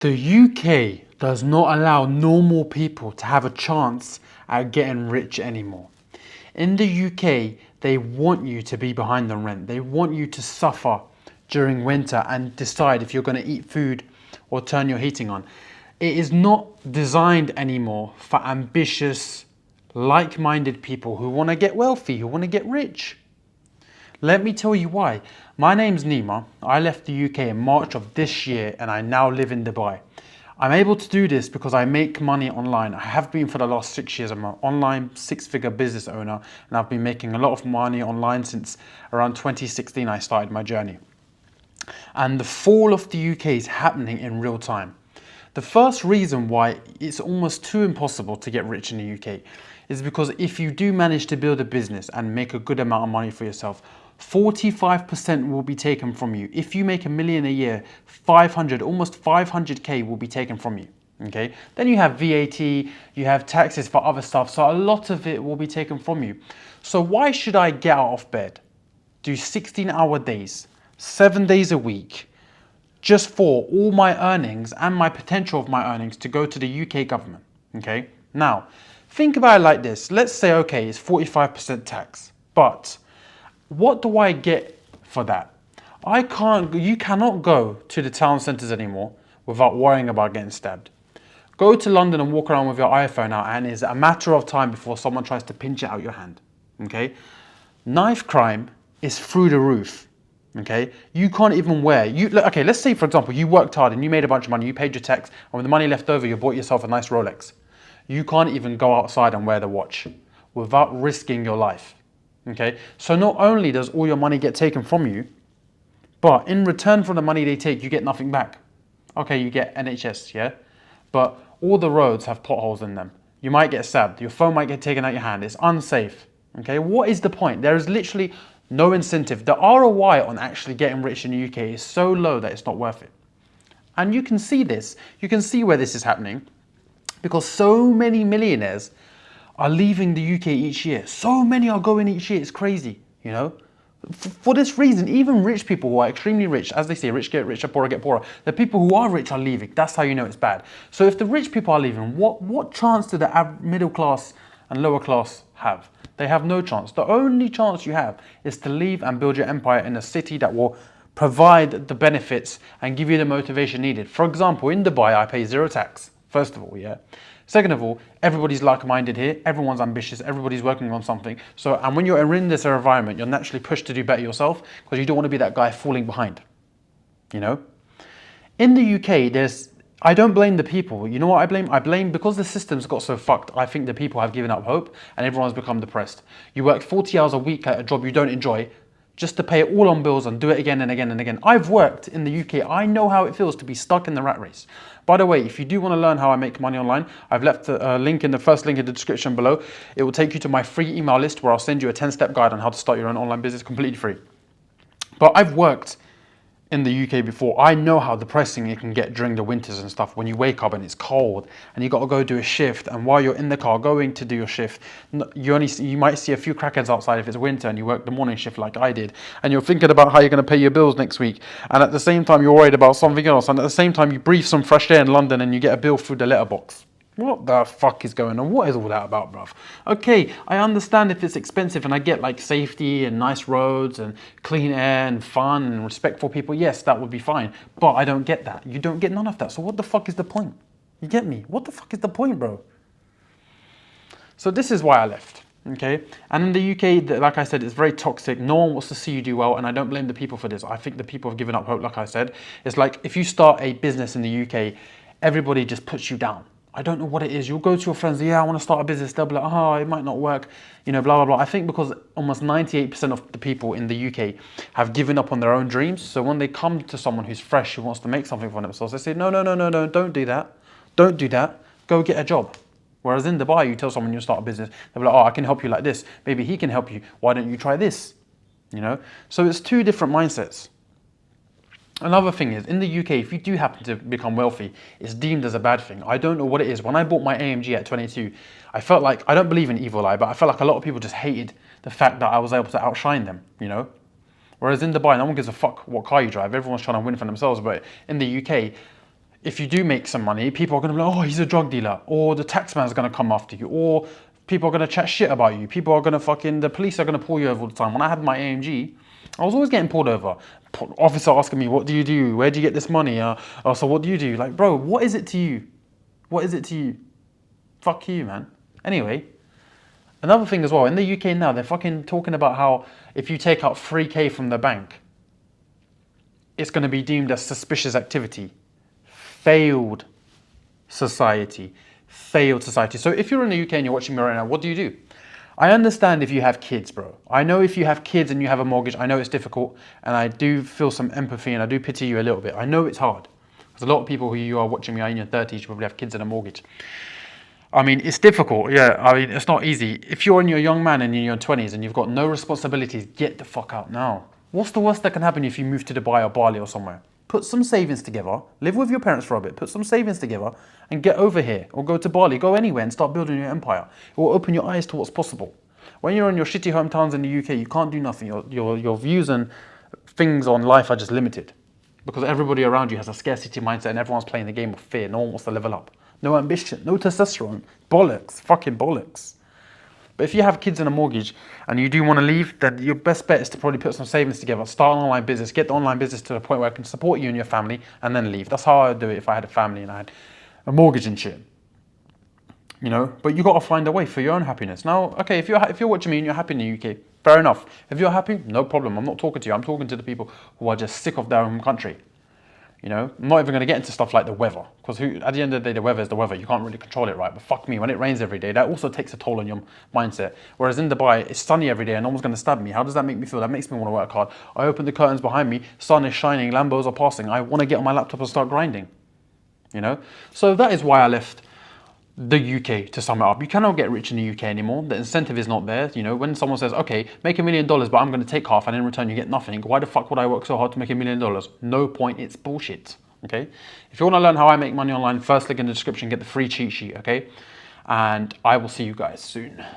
The UK does not allow normal people to have a chance at getting rich anymore. In the UK, they want you to be behind the rent. They want you to suffer during winter and decide if you're going to eat food or turn your heating on. It is not designed anymore for ambitious, like-minded people who want to get wealthy, who want to get rich. Let me tell you why. My name's Nima. I left the UK in March of this year and I now live in Dubai. I'm able to do this because I make money online. I have been for the last 6 years. I'm an online six-figure business owner and I've been making a lot of money online since around 2016 I started my journey. And the fall of the UK is happening in real time. The first reason why it's almost too impossible to get rich in the UK is because if you do manage to build a business and make a good amount of money for yourself, 45% will be taken from you. If you make $1 million a year, 500, almost 500k will be taken from you. Okay, then you have VAT, you have taxes for other stuff, so a lot of it will be taken from you. So why should I get out of bed, do 16-hour days, 7 days a week, just for all my earnings and my potential of my earnings to go to the UK government? Okay, now think about it like this. Let's say, okay, it's 45% tax, but what do I get for that? You cannot go to the town centres anymore without worrying about getting stabbed. Go to London and walk around with your iPhone out and it's a matter of time before someone tries to pinch it out your hand. Okay? Knife crime is through the roof. Okay? You can't even okay, let's say for example, you worked hard and you made a bunch of money, you paid your tax, and with the money left over, you bought yourself a nice Rolex. You can't even go outside and wear the watch without risking your life. Okay, so not only does all your money get taken from you, but in return for the money they take, you get nothing back. Okay, you get NHS, yeah? But all the roads have potholes in them. You might get stabbed. Your phone might get taken out your hand. It's unsafe. Okay, what is the point? There is literally no incentive. The ROI on actually getting rich in the UK is so low that it's not worth it. And you can see this. You can see where this is happening because so many millionaires are leaving the UK each year. So many are going each year. It's crazy, you know. For this reason, even rich people who are extremely rich, as they say, rich get richer, poorer get poorer. The people who are rich are leaving. That's how you know it's bad. So if the rich people are leaving, what chance do the middle class and lower class have? They have no chance. The only chance you have is to leave and build your empire in a city that will provide the benefits and give you the motivation needed. For example, in Dubai, I pay zero tax. First of all, yeah. Second of all, everybody's like-minded here. Everyone's ambitious. Everybody's working on something. So, and when you're in this environment, you're naturally pushed to do better yourself because you don't want to be that guy falling behind. You know? In the UK, I don't blame the people. You know what I blame? I blame because the system's got so fucked. I think the people have given up hope and everyone's become depressed. You work 40 hours a week at a job you don't enjoy just to pay it all on bills and do it again and again and again. I've worked in the UK. I know how it feels to be stuck in the rat race. By the way, if you do want to learn how I make money online, I've left a link in the first link in the description below. It will take you to my free email list where I'll send you a 10-step guide on how to start your own online business completely free. But I've worked in the UK before. I know how depressing it can get during the winters and stuff when you wake up and it's cold and you got to go do a shift, and while you're in the car going to do your shift, you might see a few crackheads outside if it's winter and you work the morning shift like I did, and you're thinking about how you're going to pay your bills next week, and at the same time you're worried about something else, and at the same time you breathe some fresh air in London and you get a bill through the letterbox. What the fuck is going on? What is all that about, bruv? Okay, I understand if it's expensive and I get like safety and nice roads and clean air and fun and respectful people. Yes, that would be fine. But I don't get that. You don't get none of that. So what the fuck is the point? You get me? What the fuck is the point, bro? So this is why I left. Okay, and in the UK, like I said, it's very toxic. No one wants to see you do well, and I don't blame the people for this. I think the people have given up hope, like I said. It's like if you start a business in the UK, everybody just puts you down. I don't know what it is. You'll go to your friends, yeah, I want to start a business. They'll be like, oh, it might not work, you know, blah, blah, blah. I think because almost 98% of the people in the UK have given up on their own dreams. So when they come to someone who's fresh, who wants to make something for themselves, they say, no, no, no, no, no, don't do that. Don't do that. Go get a job. Whereas in Dubai, you tell someone you start a business, they'll be like, oh, I can help you like this. Maybe he can help you. Why don't you try this? You know? So it's two different mindsets. Another thing is, in the UK, if you do happen to become wealthy, it's deemed as a bad thing. I don't know what it is. When I bought my AMG at 22, I felt like, I don't believe in evil eye, but I felt like a lot of people just hated the fact that I was able to outshine them, you know? Whereas in Dubai, no one gives a fuck what car you drive. Everyone's trying to win for themselves. But in the UK, if you do make some money, people are going to be like, oh, he's a drug dealer, or the tax man's going to come after you, or people are going to chat shit about you. People are going to the police are going to pull you over all the time. When I had my AMG, I was always getting pulled over. Officer asking me, what do you do? Where do you get this money? So what do you do? Like, bro, what is it to you? What is it to you? Fuck you, man. Anyway, another thing as well, in the UK now, they're fucking talking about how if you take out 3K from the bank, it's going to be deemed as suspicious activity. Failed society. Failed society. So if you're in the UK and you're watching me right now, what do? I understand if you have kids, bro. I know if you have kids and you have a mortgage, I know it's difficult, and I do feel some empathy and I do pity you a little bit. I know it's hard. Because a lot of people who you are watching me are in your 30s, you probably have kids and a mortgage. I mean, it's difficult, yeah. I mean, it's not easy. If you're in your young man and in your 20s and you've got no responsibilities, get the fuck out now. What's the worst that can happen if you move to Dubai or Bali or somewhere? Put some savings together, live with your parents for a bit, put some savings together and get over here or go to Bali, go anywhere and start building your empire. It will open your eyes to what's possible. When you're in your shitty hometowns in the UK, you can't do nothing. Your views and things on life are just limited because everybody around you has a scarcity mindset and everyone's playing the game of fear. No one wants to level up. No ambition, no testosterone. Bollocks, fucking bollocks. But if you have kids and a mortgage and you do want to leave, then your best bet is to probably put some savings together, start an online business, get the online business to the point where I can support you and your family and then leave. That's how I would do it if I had a family and I had a mortgage and shit. You know, but you got to find a way for your own happiness. Now, okay, if you're watching me and you're happy in the UK, fair enough. If you're happy, no problem. I'm not talking to you. I'm talking to the people who are just sick of their own country. You know, I'm not even going to get into stuff like the weather, because at the end of the day, the weather is the weather. You can't really control it, right? But fuck me, when it rains every day, that also takes a toll on your mindset. Whereas in Dubai, it's sunny every day and no one's going to stab me. How does that make me feel? That makes me want to work hard. I open the curtains behind me, sun is shining, Lambos are passing. I want to get on my laptop and start grinding. You know, so that is why I left the UK, to sum it up. You cannot get rich in the UK anymore. The incentive is not there. You know, when someone says, okay, make $1 million, but I'm going to take half and in return you get nothing. Why the fuck would I work so hard to make $1 million? No point. It's bullshit. Okay. If you want to learn how I make money online, first link in the description, get the free cheat sheet. Okay. And I will see you guys soon.